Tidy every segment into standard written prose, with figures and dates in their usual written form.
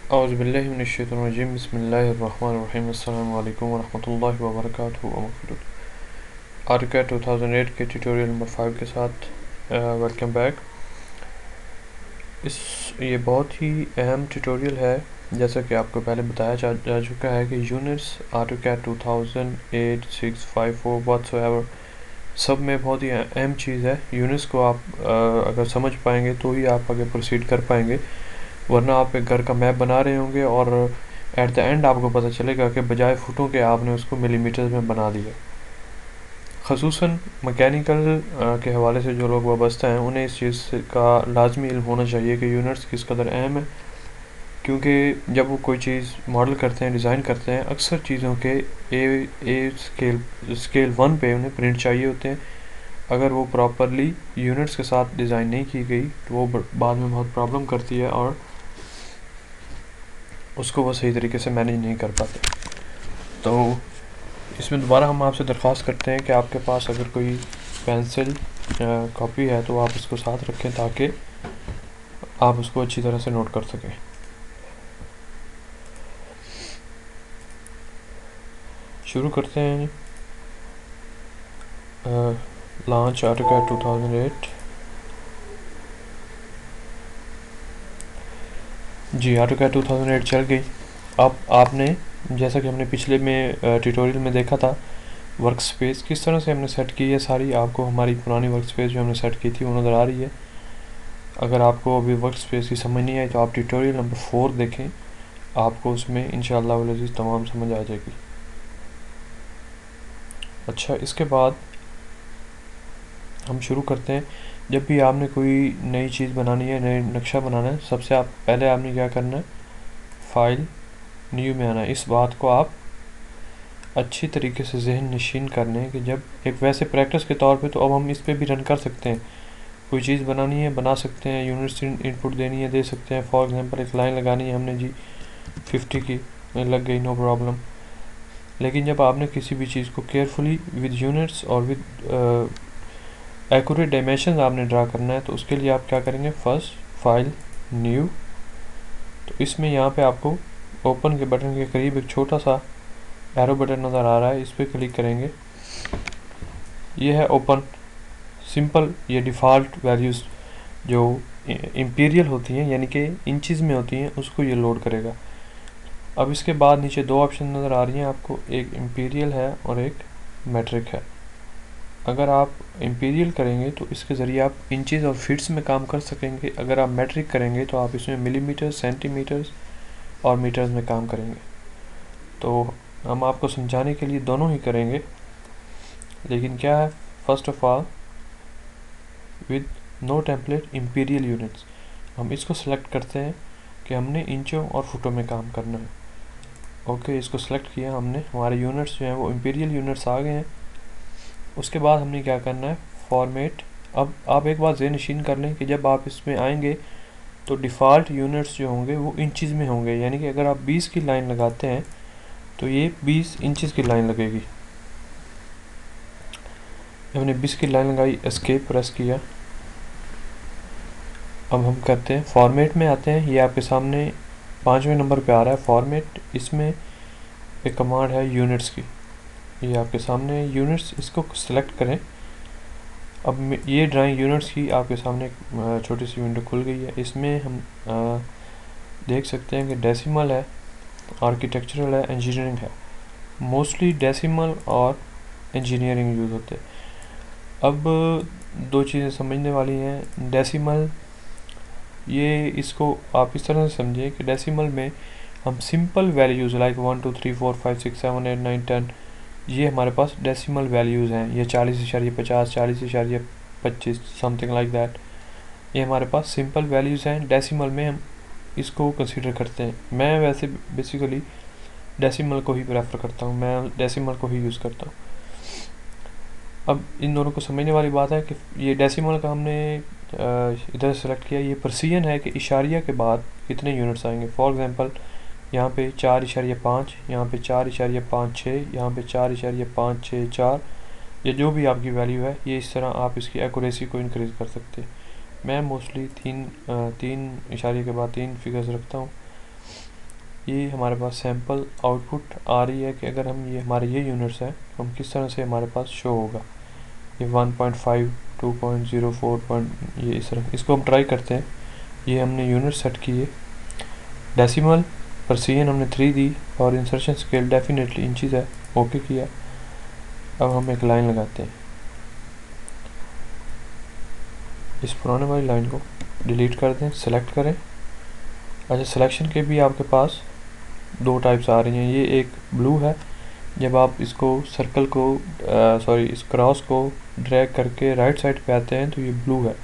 औज़ुबिल्लाहि मिनश्शैतानिर्रजीम बिस्मिल्लाहिर्रहमानिर्रहीम अस्सलामु अलैकुम वरहमतुल्लाहि वबरकातुहू AutoCAD 2008 के ट्यूटोरियल नंबर 5 के साथ वेलकम बैक। ये बहुत ही अहम ट्यूटोरियल है, जैसा कि आपको पहले बताया जा चुका है कि यूनिट्स AutoCAD 2008, 6, 5, 4 व्हाटसोएवर सब में बहुत ही अहम चीज़ है। यूनिट्स को आप अगर समझ पाएंगे तो ही आप आगे प्रोसीड कर पाएंगे, वरना आप एक घर का मैप बना रहे होंगे और एट द एंड आपको पता चलेगा कि बजाय फुटों के आपने उसको मिलीमीटर्स में बना दिया। ख़ुसूसन मैकेनिकल के हवाले से जो लोग वाबस्ता हैं उन्हें इस चीज़ का लाजमी इल्म होना चाहिए कि यूनिट्स किस कदर अहम है, क्योंकि जब वो कोई चीज़ मॉडल करते हैं, डिज़ाइन करते हैं, अक्सर चीज़ों के ए स्केल 1 पे उन्हें प्रिंट चाहिए होते हैं। अगर वो प्रॉपरली यूनिट्स के साथ डिज़ाइन नहीं की गई तो वो बाद में बहुत प्रॉब्लम करती है और उसको वो सही तरीके से मैनेज नहीं कर पाते। तो इसमें दोबारा हम आपसे दरख्वास्त करते हैं कि आपके पास अगर कोई पेंसिल कॉपी है तो आप उसको साथ रखें ताकि आप उसको अच्छी तरह से नोट कर सकें। शुरू करते हैं लॉन्च AutoCAD 2008। जी, AutoCAD 2008 चल गई। अब आपने, जैसा कि हमने पिछले में ट्यूटोरियल में देखा था, वर्क स्पेस किस तरह से हमने सेट की है सारी, आपको हमारी पुरानी वर्क स्पेस जो हमने सेट की थी वो नज़र आ रही है। अगर आपको अभी वर्क स्पेस की समझ नहीं आई तो आप ट्यूटोरियल नंबर 4 देखें, आपको उसमें इंशाअल्लाह वल अज़ीज़ तमाम समझ आ जाएगी। अच्छा, इसके बाद हम शुरू करते हैं। जब भी आपने कोई नई चीज़ बनानी है, नई नक्शा बनाना है, सबसे पहले आपने क्या करना है, फाइल न्यू में आना है। इस बात को आप अच्छी तरीके से जहन नशीन करने हैं कि जब एक वैसे प्रैक्टिस के तौर पे तो अब हम इस पे भी रन कर सकते हैं। कोई चीज़ बनानी है बना सकते हैं, यूनिट्स इनपुट देनी है दे सकते हैं। फॉर एग्जांपल एक लाइन लगानी है हमने जी 50 की, लग गई, नो प्रॉब्लम। लेकिन जब आपने किसी भी चीज़ को केयरफुली विद यूनिट्स और विद एक्यूरेट डायमेंशन आपने ड्रा करना है, तो उसके लिए आप क्या करेंगे, फर्स्ट फाइल न्यू। तो इसमें यहाँ पे आपको ओपन के बटन के करीब एक छोटा सा एरो बटन नज़र आ रहा है, इस पर क्लिक करेंगे। ये है ओपन। सिंपल ये डिफ़ॉल्ट वैल्यूज़ जो इंपीरियल होती हैं यानी कि इंचज़ में होती हैं उसको ये लोड करेगा। अब इसके बाद नीचे दो ऑप्शन नज़र आ रही हैं आपको, एक इंपीरियल है और एक मेट्रिक है। अगर आप इंपीरियल करेंगे तो इसके ज़रिए आप इंचज़ और फिट्स में काम कर सकेंगे। अगर आप मेट्रिक करेंगे तो आप इसमें मिलीमीटर, सेंटीमीटर्स और मीटर्स में काम करेंगे। तो हम आपको समझाने के लिए दोनों ही करेंगे, लेकिन क्या है, first of all with no template imperial units, हम इसको सेलेक्ट करते हैं कि हमने इंचों और फुटों में काम करना है। ओके, इसको सेलेक्ट किया हमने, हमारे यूनिट्स जो हैं वो इंपीरियल यूनिट्स आ गए हैं। उसके बाद हमने क्या करना है, फॉर्मेट। अब आप एक बात ज़हन नशीन कर लें कि जब आप इसमें आएंगे तो डिफ़ॉल्ट यूनिट्स जो होंगे वो इंचज़ में होंगे, यानी कि अगर आप 20 की लाइन लगाते हैं तो ये 20 इंचज़ की लाइन लगेगी। हमने 20 की लाइन लगाई, एस्केप प्रेस किया। अब हम करते हैं फॉर्मेट में आते हैं। ये आपके सामने 5वें नंबर पे आ रहा है फॉर्मेट। इसमें एक कमांड है यूनिट्स की, ये आपके सामने यूनिट्स, इसको सेलेक्ट करें। अब ये ड्राइंग यूनिट्स की आपके सामने छोटी सी विंडो खुल गई है। इसमें हम देख सकते हैं कि डेसिमल है, आर्किटेक्चरल है, इंजीनियरिंग है। मोस्टली डेसिमल और इंजीनियरिंग यूज़ होते हैं। अब दो चीज़ें समझने वाली हैं। डेसिमल, ये इसको आप इस तरह से समझें कि डेसिमल में हम सिंपल वैल्यूज़ लाइक 1 2 3 4 5 6 7 8 9 10, ये हमारे पास डेसिमल वैल्यूज़ हैं। ये 40.50, 40.25, समथिंग लाइक दैट, ये हमारे पास सिंपल वैल्यूज़ हैं। डेसिमल में हम इसको कंसीडर करते हैं। मैं वैसे बेसिकली डेसिमल को ही प्रेफर करता हूँ, मैं डेसिमल को ही यूज़ करता हूँ। अब इन दोनों को समझने वाली बात है कि ये डेसिमल का हमने इधर सेलेक्ट किया। ये प्रेसिजन है कि इशारिया के बाद कितने यूनिट्स आएंगे। फॉर एग्जांपल यहाँ पे 4.5, यहाँ पे 4.56, यहाँ पे 4.564, ये जो भी आपकी वैल्यू है, ये इस तरह आप इसकी एक्यूरेसी को इंक्रीज़ कर सकते हैं। मैं मोस्टली तीन इशारे के बाद 3 फिगर्स रखता हूँ। ये हमारे पास सैम्पल आउटपुट आ रही है कि अगर हम ये हमारे ये यूनिट्स हैं हम किस तरह से हमारे पास शो होगा। ये 1.5 2.04 ये इस तरह इसको हम ट्राई करते हैं। ये हमने यूनिट सेट किए, डेसिमल परसीजन हमने 3 दी और इंसर्शन स्केल डेफिनेटली इंचज़ है, ओके किया। अब हम एक लाइन लगाते हैं, इस पुराने वाली लाइन को डिलीट कर दें, सेलेक्ट करें। अच्छा, सिलेक्शन के भी आपके पास दो टाइप्स आ रही हैं। ये एक ब्लू है, जब आप इसको सर्कल को इस क्रॉस को ड्रैग करके राइट साइड पे आते हैं तो ये ब्लू है।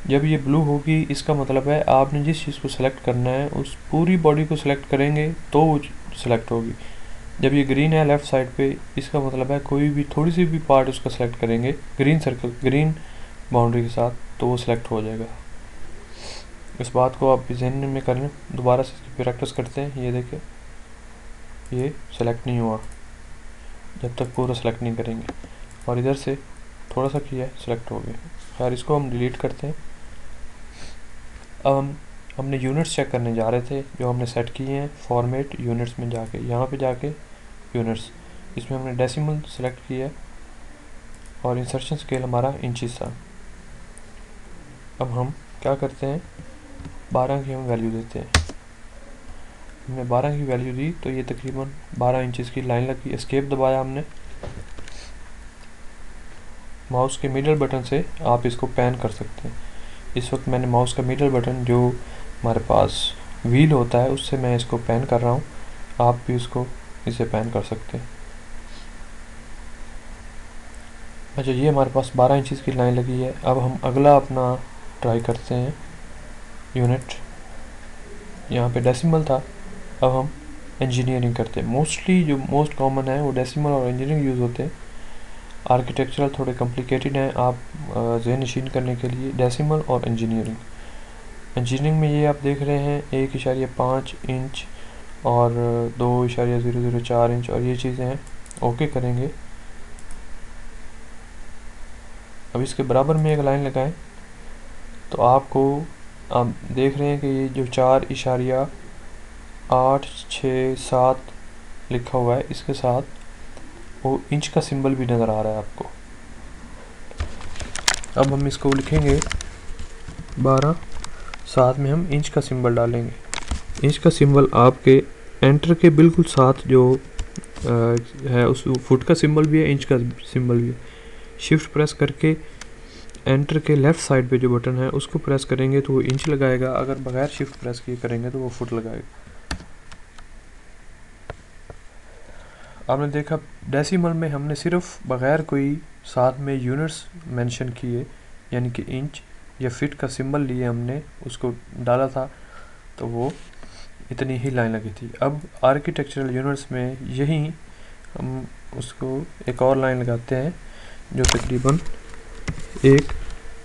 जब ये ब्लू होगी इसका मतलब है आपने जिस चीज़ को सिलेक्ट करना है उस पूरी बॉडी को सिलेक्ट करेंगे तो वो सिलेक्ट होगी। जब ये ग्रीन है लेफ़्ट साइड पे, इसका मतलब है कोई भी थोड़ी सी भी पार्ट उसका सिलेक्ट करेंगे ग्रीन सर्कल ग्रीन बाउंड्री के साथ तो वो सिलेक्ट हो जाएगा। इस बात को आप जहन में कर लें। दोबारा से इसकी प्रैक्टिस करते हैं। ये देखें, ये सेलेक्ट नहीं हुआ जब तक पूरा सेलेक्ट नहीं करेंगे, और इधर से थोड़ा सा किया सेलेक्ट हो गया। खैर, इसको हम डिलीट करते हैं। अब हमने यूनिट्स चेक करने जा रहे थे जो हमने सेट किए हैं। फॉर्मेट यूनिट्स में जाके यहाँ पे जाके यूनिट्स, इसमें हमने डेसिमल सेलेक्ट किया और इंसर्शन स्केल हमारा इंचज़ था। अब हम क्या करते हैं, 12 की हम वैल्यू देते हैं। हमने 12 की वैल्यू दी तो ये तकरीबन 12 इंचज़ की लाइन लगी। एस्केप दबाया हमने। माउस के मिडल बटन से आप इसको पैन कर सकते हैं। इस वक्त मैंने माउस का मिडल बटन जो हमारे पास व्हील होता है उससे मैं इसको पैन कर रहा हूँ। आप भी इसको इसे पैन कर सकते हैं। अच्छा, ये हमारे पास 12 इंचज़ की लाइन लगी है। अब हम अगला अपना ट्राई करते हैं यूनिट। यहाँ पे डेसिमल था, अब हम इंजीनियरिंग करते हैं। मोस्टली जो मोस्ट कॉमन है वो डेसिमल और इंजीनियरिंग यूज़ होते हैं। आर्किटेक्चरल थोड़े कॉम्प्लिकेटेड हैं, आप ज़हन नशीन करने के लिए डेसिमल और इंजीनियरिंग। इंजीनियरिंग में ये आप देख रहे हैं 1.5 इंच और 2.004 इंच और ये चीज़ें हैं। ओके करेंगे। अब इसके बराबर में एक लाइन लगाएं तो आपको आप देख रहे हैं कि ये जो 4.867 लिखा हुआ है इसके साथ वो इंच का सिंबल भी नज़र आ रहा है आपको। अब हम इसको लिखेंगे 12, साथ में हम इंच का सिंबल डालेंगे। इंच का सिंबल आपके एंटर के बिल्कुल साथ जो है उस फुट का सिंबल भी है, इंच का सिंबल भी है। शिफ्ट प्रेस करके एंटर के लेफ़्ट साइड पे जो बटन है उसको प्रेस करेंगे तो वो इंच लगाएगा, अगर बगैर शिफ्ट प्रेस किए करेंगे तो वो फुट लगाएगा। आपने देखा डेसिमल में हमने सिर्फ बगैर कोई साथ में यूनिट्स मेंशन किए यानी कि इंच या फिट का सिंबल लिए हमने उसको डाला था तो वो इतनी ही लाइन लगी थी। अब आर्किटेक्चरल यूनिट्स में यही हम उसको एक और लाइन लगाते हैं जो तकरीबन 1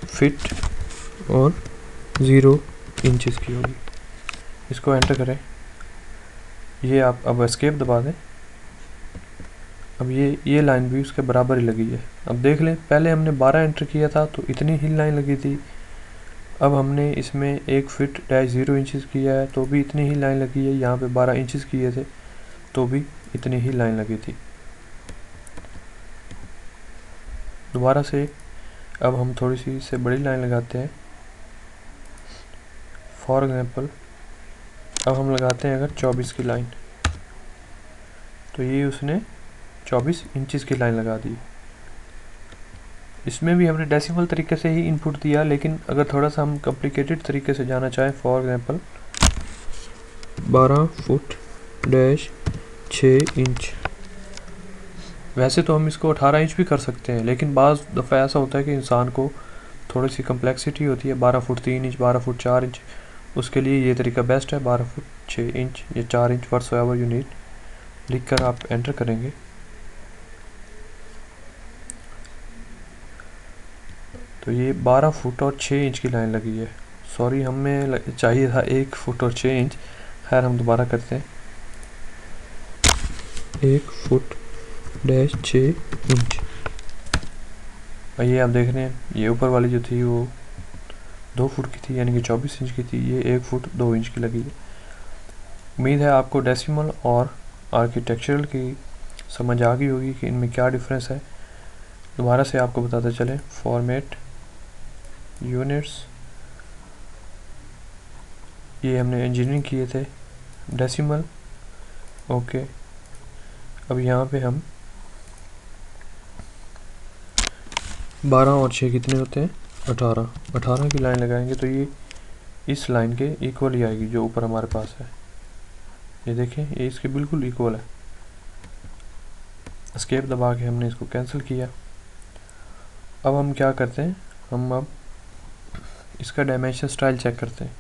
फीट और 0 इंचेस की होगी। इसको एंटर करें। ये आप अब एस्केप दबा दें। अब ये लाइन भी उसके बराबर ही लगी है। अब देख लें, पहले हमने 12 एंटर किया था तो इतनी ही लाइन लगी थी। अब हमने इसमें 1 फीट डैश 0 इंचेस किया है तो भी इतनी ही लाइन लगी है। यहाँ पे 12 इंचेस किए थे तो भी इतनी ही लाइन लगी थी। दोबारा से अब हम थोड़ी सी इससे बड़ी लाइन लगाते हैं। फॉर एग्जांपल अब हम लगाते हैं अगर 24 की लाइन तो ये उसने 24 इंचेस की लाइन लगा दी। इसमें भी हमने डेसिमल तरीके से ही इनपुट दिया, लेकिन अगर थोड़ा सा हम कॉम्प्लिकेटेड तरीके से जाना चाहें, for example 12 foot dash 6 inch. वैसे तो हम इसको 18 इंच भी कर सकते हैं, लेकिन बाज़ दफ़ा ऐसा होता है कि इंसान को थोड़ी सी कम्प्लेक्सिटी होती है। 12 फुट 3 इंच 12 फुट 4 इंच, उसके लिए ये तरीका बेस्ट है। 12 फुट 6 इंच या 4 इंच व्हाटसोएवर यू नीड लिख कर आप एंटर करेंगे। तो ये 12 फुट और 6 इंच की लाइन लगी है। सॉरी, हमें चाहिए था 1 फुट और 6 इंच। खैर, हम दोबारा करते हैं। 1 फुट डैश 6 इंच। ये आप देख रहे हैं, ये ऊपर वाली जो थी वो 2 फुट की थी यानी कि 24 इंच की थी। ये 1 फुट 2 इंच की लगी है। उम्मीद है आपको डेसिमल और आर्किटेक्चरल की समझ आ गई होगी कि इनमें क्या डिफरेंस है। दोबारा से आपको बताते चलें, फॉर्मेट यूनिट्स, ये हमने इंजीनियरिंग किए थे, डेसिमल। ओके, अब यहाँ पे हम 12 और 6 कितने होते हैं, 18 की लाइन लगाएंगे तो ये इस लाइन के इक्वल ही आएगी जो ऊपर हमारे पास है। ये देखें, ये इसके बिल्कुल इक्वल है। एस्केप दबा के हमने इसको कैंसिल किया। अब हम क्या करते हैं, हम अब इसका डायमेंशन स्टाइल चेक करते हैं।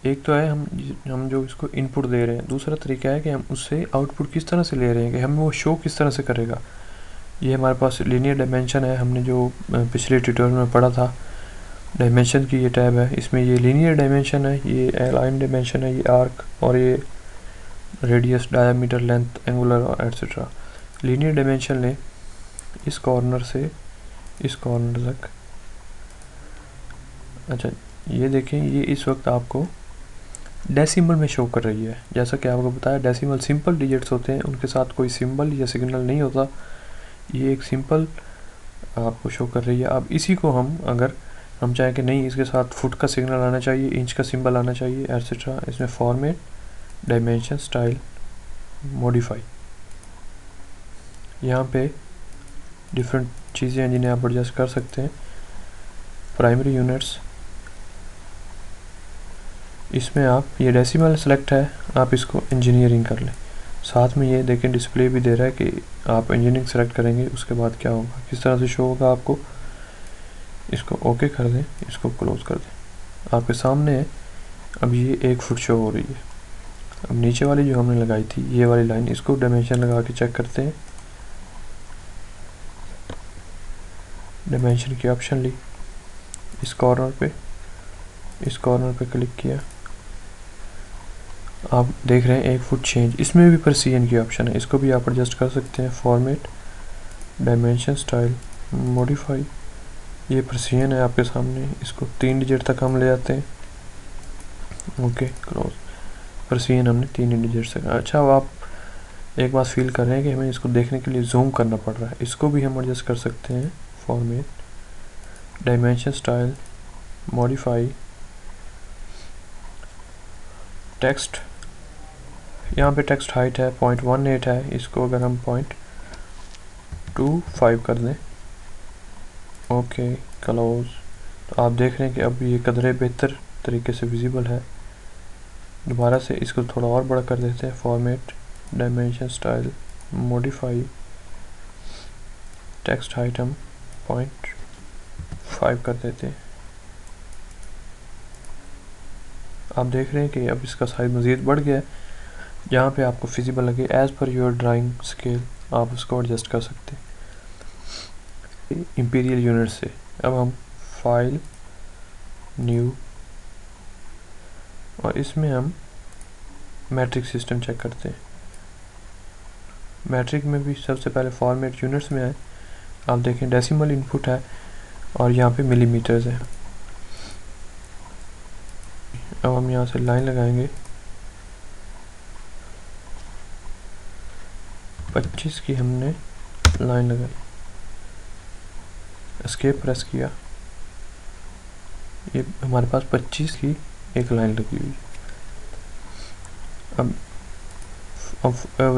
एक तो है हम जो इसको इनपुट दे रहे हैं, दूसरा तरीका है कि हम उससे आउटपुट किस तरह से ले रहे हैं, कि हमें वो शो किस तरह से करेगा। ये हमारे पास लीनियर डायमेंशन है, हमने जो पिछले ट्यूटोरियल में पढ़ा था, डायमेंशन की ये टैब है, इसमें ये लीनियर डायमेंशन है, ये अलाइन डायमेंशन है, ये आर्क, और ये रेडियस, डायमीटर, लेंथ, एंगुलर और एटसेट्रा। लीनियर डायमेंशन लें इस कॉर्नर से इस कॉर्नर तक। अच्छा, ये देखें, ये इस वक्त आपको डेसिमल में शो कर रही है। जैसा कि आपको बताया, डेसिमल सिंपल डिजिट्स होते हैं, उनके साथ कोई सिंबल या सिग्नल नहीं होता। ये एक सिंपल आपको शो कर रही है। अब इसी को अगर हम चाहें कि नहीं, इसके साथ फुट का सिग्नल आना चाहिए, इंच का सिंबल आना चाहिए, एटसेट्रा, इसमें फॉर्मेट डायमेंशन स्टाइल मॉडिफाई, यहाँ पे डिफरेंट चीज़ें हैं जिन्हें आप एडजस्ट कर सकते हैं। प्राइमरी यूनिट्स, इसमें आप ये डेसिमल सेलेक्ट है, आप इसको इंजीनियरिंग कर लें। साथ में ये देखें, डिस्प्ले भी दे रहा है कि आप इंजीनियरिंग सेलेक्ट करेंगे उसके बाद क्या होगा, किस तरह से शो होगा आपको। इसको ओके कर दें, इसको क्लोज कर दें। आपके सामने है, अब ये 1 फुट शो हो रही है। अब नीचे वाली जो हमने लगाई थी, ये वाली लाइन, इसको डायमेंशन लगा के चेक करते हैं। डायमेंशन की ऑप्शन ली, इस कॉर्नर पे क्लिक किया, आप देख रहे हैं 1 फुट चेंज। इसमें भी प्रेसिजन की ऑप्शन है, इसको भी आप एडजस्ट कर सकते हैं। फॉर्मेट डायमेंशन स्टाइल मॉडिफाई, ये प्रेसिजन है आपके सामने, इसको 3 डिजिट तक हम ले आते हैं। Okay, close. प्रेसिजन हमने 3 डिजिट से। अच्छा, अब आप एक बात फील कर रहे हैं कि हमें इसको देखने के लिए जूम करना पड़ रहा है, इसको भी हम एडजस्ट कर सकते हैं। Format dimension style modify, text, यहाँ पे टेक्स्ट हाइट है 0.18 है, इसको अगर हम 0.25 कर दें, ओके, क्लोज, तो आप देख रहे हैं कि अब ये कदरे बेहतर तरीके से विजिबल है। दोबारा से इसको थोड़ा और बड़ा कर देते हैं। Format dimension style modify, text height हम 0.5 कर देते हैं। आप देख रहे हैं कि अब इसका साइज मज़ीद बढ़ गया है। जहाँ पे आपको फिजिबल लगे, as per your drawing scale, आप उसको एडजस्ट कर सकते हैं। इंपीरियल यूनिट से अब हम फाइल, न्यू, और इसमें हम मैट्रिक सिस्टम चेक करते हैं। मैट्रिक में भी सबसे पहले फॉर्मेट यूनिट्स में है, आप देखें डेसिमल इनपुट है और यहाँ पे मिलीमीटर्स है। अब हम यहाँ से लाइन लगाएंगे, 25 की हमने लाइन लगाई, एस्केप प्रेस किया, ये हमारे पास 25 की एक लाइन लगी हुई। अब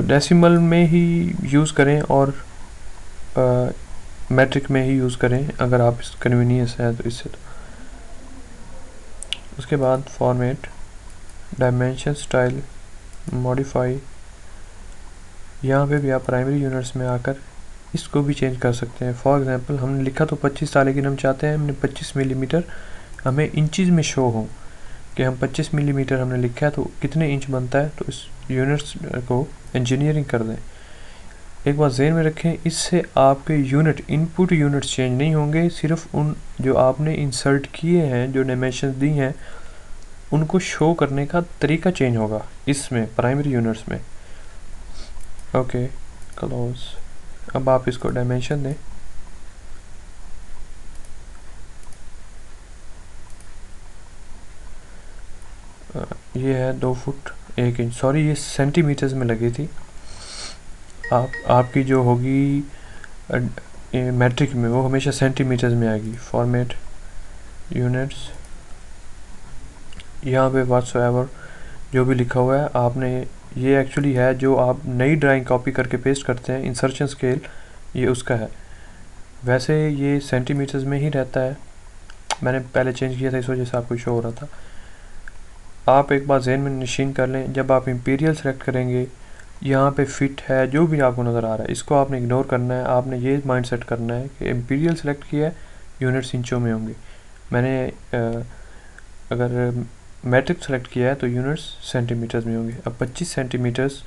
डेसिमल में ही यूज़ करें और मैट्रिक में ही यूज़ करें अगर आप कन्वीनियंस है तो इससे। तो उसके बाद फॉर्मेट डायमेंशन स्टाइल मॉडिफाई, यहाँ पे भी आप प्राइमरी यूनिट्स में आकर इसको भी चेंज कर सकते हैं। फॉर एग्जांपल, हमने लिखा तो 25 था, लेकिन हम चाहते हैं हमने 25 मिलीमीटर हमें इंचज़ में शो हो, कि हम 25 मिलीमीटर हमने लिखा है तो कितने इंच बनता है, तो इस यूनिट्स को इंजीनियरिंग कर दें। एक बात ज़हन में रखें, इससे आपके यूनिट, इनपुट यूनिट्स चेंज नहीं होंगे, सिर्फ उन जो आपने इंसर्ट किए हैं, जो डायमेंशन दी हैं, उनको शो करने का तरीका चेंज होगा इसमें, प्राइमरी यूनिट्स में। Okay, close. अब आप इसको डायमेंशन दें, ये है 2 फुट 1 इंच, सॉरी ये सेंटीमीटर्स में लगी थी। आपकी जो होगी मैट्रिक में वो हमेशा सेंटीमीटर्स में आएगी। फॉर्मेट यूनिट्स, यहाँ पे व्हाट्सएवर जो भी लिखा हुआ है आपने, ये एक्चुअली है जो आप नई ड्राइंग कॉपी करके पेस्ट करते हैं, इंसर्शन स्केल ये उसका है। वैसे ये सेंटीमीटर्स में ही रहता है, मैंने पहले चेंज किया था इस वजह से आपको शो हो रहा था। आप एक बार ज़हन में नशीन कर लें, जब आप इंपीरियल सेलेक्ट करेंगे यहाँ पे फिट है जो भी आपको नज़र आ रहा है, इसको आपने इग्नोर करना है। आपने ये माइंड सेट करना है कि इंपीरियल सेलेक्ट किया है, यूनिट्स इंचों में होंगे। मैंने अगर मैट्रिक सेलेक्ट किया है तो यूनिट्स सेंटीमीटर्स में होंगे। अब 25 सेंटीमीटर्स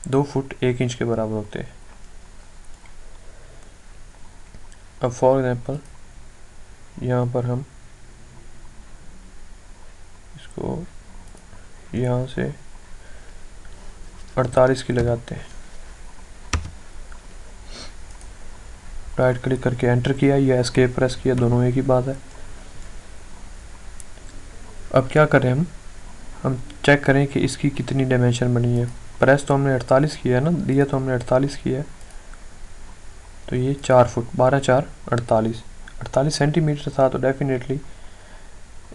2 फुट 1 इंच के बराबर होते हैं। अब फॉर एग्जांपल यहाँ पर हम इसको यहाँ से 48 की लगाते हैं, राइट क्लिक करके एंटर किया या एस्केप प्रेस किया, दोनों एक ही बात है। अब क्या करें हम चेक करें कि इसकी कितनी डायमेंशन बनी है। प्रेस तो हमने 48 किया है ना, दिया तो हमने 48 किया है, तो ये 4 फुट 12 4 48 48 सेंटीमीटर था, तो डेफिनेटली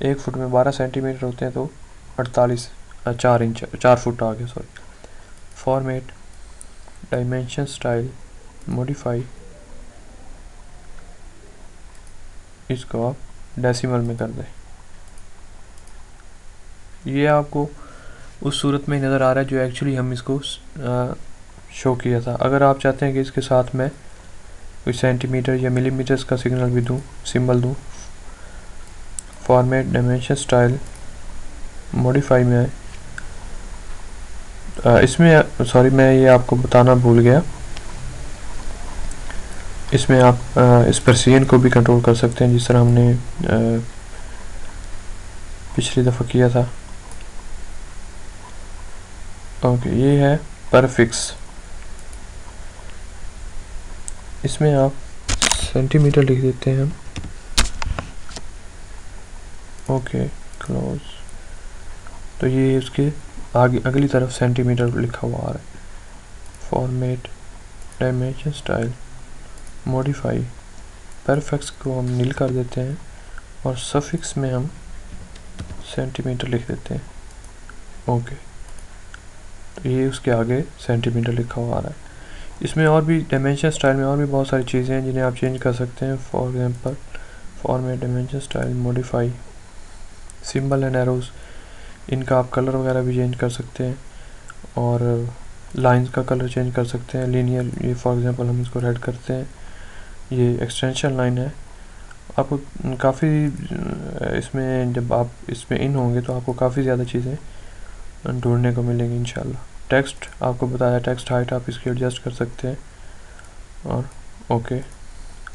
1 फुट में 12 सेंटीमीटर होते हैं, तो 48 4 इंच 4 फुट आ गया, sorry. Format dimension style modify, इसको आप डेसिमल में कर दें। ये आपको उस सूरत में नज़र आ रहा है जो एक्चुअली हम इसको शो किया था। अगर आप चाहते हैं कि इसके साथ मैं कोई सेंटीमीटर या मिलीमीटर्स का सिग्नल भी दूं, सिंबल दूं, फॉर्मेट डायमेंशन स्टाइल मॉडिफाई में इसमें सॉरी मैं ये आपको बताना भूल गया, इसमें आप इस प्रेसिजन को भी कंट्रोल कर सकते हैं जिस तरह हमने पिछली दफ़ा किया था। ओके, ये है परफिक्स, इसमें आप सेंटीमीटर लिख देते हैं हम। ओके क्लोज, तो ये उसके आगे अगली तरफ सेंटीमीटर लिखा हुआ आ रहा है। Format dimension style modify, prefix को हम नील कर देते हैं और सफिक्स में हम सेंटीमीटर लिख देते हैं। ओके, तो ये उसके आगे सेंटीमीटर लिखा हुआ आ रहा है। इसमें और भी डायमेंशन स्टाइल में और भी बहुत सारी चीज़ें हैं जिन्हें आप चेंज कर सकते हैं। For example format dimension style modify, symbol and arrows, इनका आप कलर वगैरह भी चेंज कर सकते हैं और लाइंस का कलर चेंज कर सकते हैं। लीनियर, ये फॉर एग्जांपल हम इसको रेड करते हैं, ये एक्सटेंशन लाइन है। आपको काफ़ी इसमें जब आप इसमें इन होंगे तो आपको काफ़ी ज़्यादा चीज़ें ढूंढने को मिलेंगी इंशाल्लाह। टेक्स्ट आपको बताया, टेक्स्ट हाइट आप इसकी एडजस्ट कर सकते हैं और ओके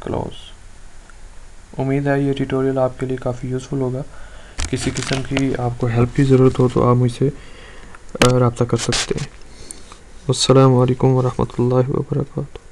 क्लोज। उम्मीद है ये ट्यूटोरियल आपके लिए काफ़ी यूज़फुल होगा। किसी किस्म की आपको हेल्प की ज़रूरत हो तो आप मुझसे रब्ता कर सकते हैं। अस्सलामु अलैकुम वरहमतुल्लाहि वबरकातुहू।